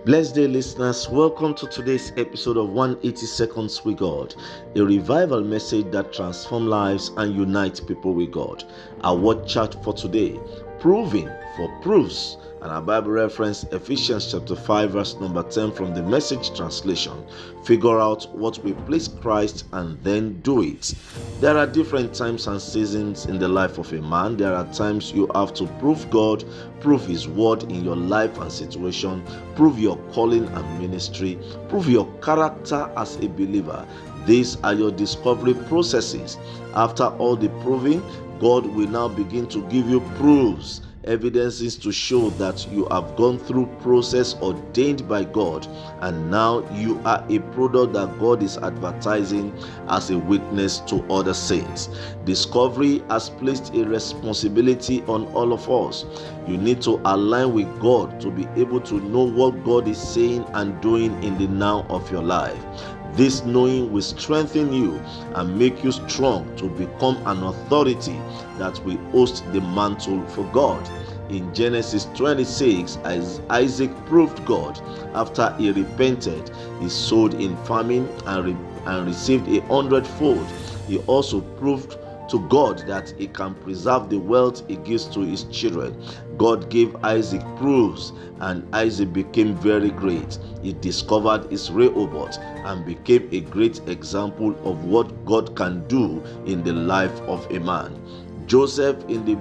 Blessed day, listeners. Welcome to today's episode of 180 Seconds with God, a revival message that transforms lives and unites people with God. Our word chart for today: proving for proofs, and our Bible reference Ephesians chapter 5 verse number 10 from the Message translation. Figure out what will please Christ and then do it. There are different times and seasons in the life of a man. There are times you have to prove God, prove His word in your life and situation, prove your calling and ministry, prove your character as a believer. These are your discovery processes. After all the proving, God will now begin to give you proofs, evidences to show that you have gone through process ordained by God, and now you are a product that God is advertising as a witness to other saints. Discovery has placed a responsibility on all of us. You need to align with God to be able to know what God is saying and doing in the now of your life. This knowing will strengthen you and make you strong to become an authority that will host the mantle for God. In Genesis 26, as Isaac proved God after he repented, he sowed in famine and received 100-fold. He also proved to God that he can preserve the wealth he gives to his children. God gave Isaac proofs, and Isaac became very great. He discovered his Rehoboth and became a great example of what God can do in the life of a man. Joseph, in the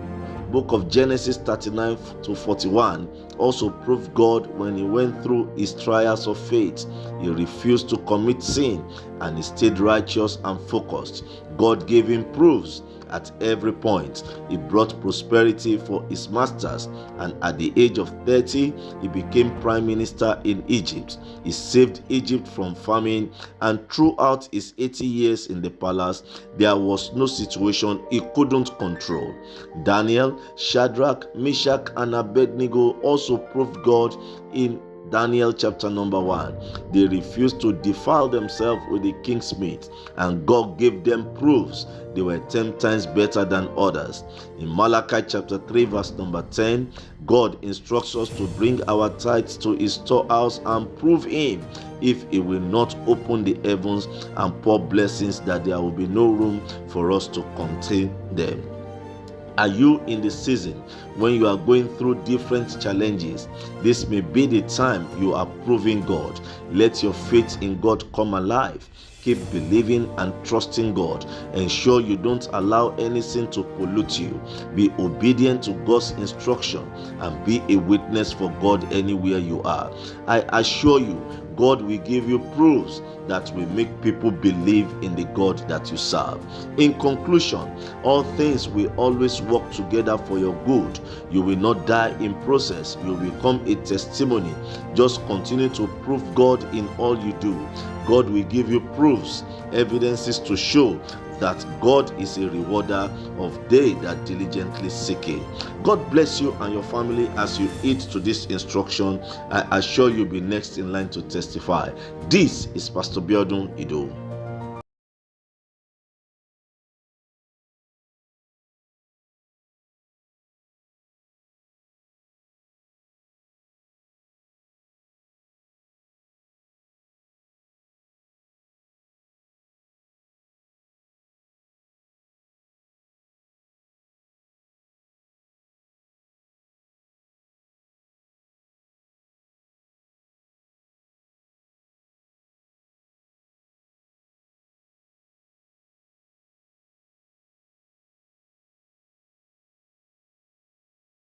book of Genesis 39 to 41, also proved God when he went through his trials of faith. He refused to commit sin and he stayed righteous and focused. God gave him proofs at every point. He brought prosperity for his masters, and at the age of 30, he became prime minister in Egypt. He saved Egypt from famine, and throughout his 80 years in the palace, there was no situation he couldn't control. Daniel, Shadrach, Meshach, and Abednego also proved God in Daniel chapter number 1. They refused to defile themselves with the king's meat, and God gave them proofs. They were 10 times better than others. In Malachi chapter 3 verse number 10, God instructs us to bring our tithes to his storehouse and prove him if he will not open the heavens and pour blessings, that there will be no room for us to contain them. Are you in the season when you are going through different challenges? This may be the time you are proving God. Let your faith in God come alive. Keep believing and trusting God. Ensure you don't allow any sin to pollute you. Be obedient to God's instruction and be a witness for God anywhere you are. I assure you, God will give you proofs that will make people believe in the God that you serve. In conclusion, all things will always work together for your good. You will not die in process. You will become a testimony. Just continue to prove God in all you do. God will give you proofs, evidences to show that God is a rewarder of they that diligently seek Him. God bless you and your family as you heed to this instruction. I assure you'll be next in line to testify. This is Pastor Biodun Ido.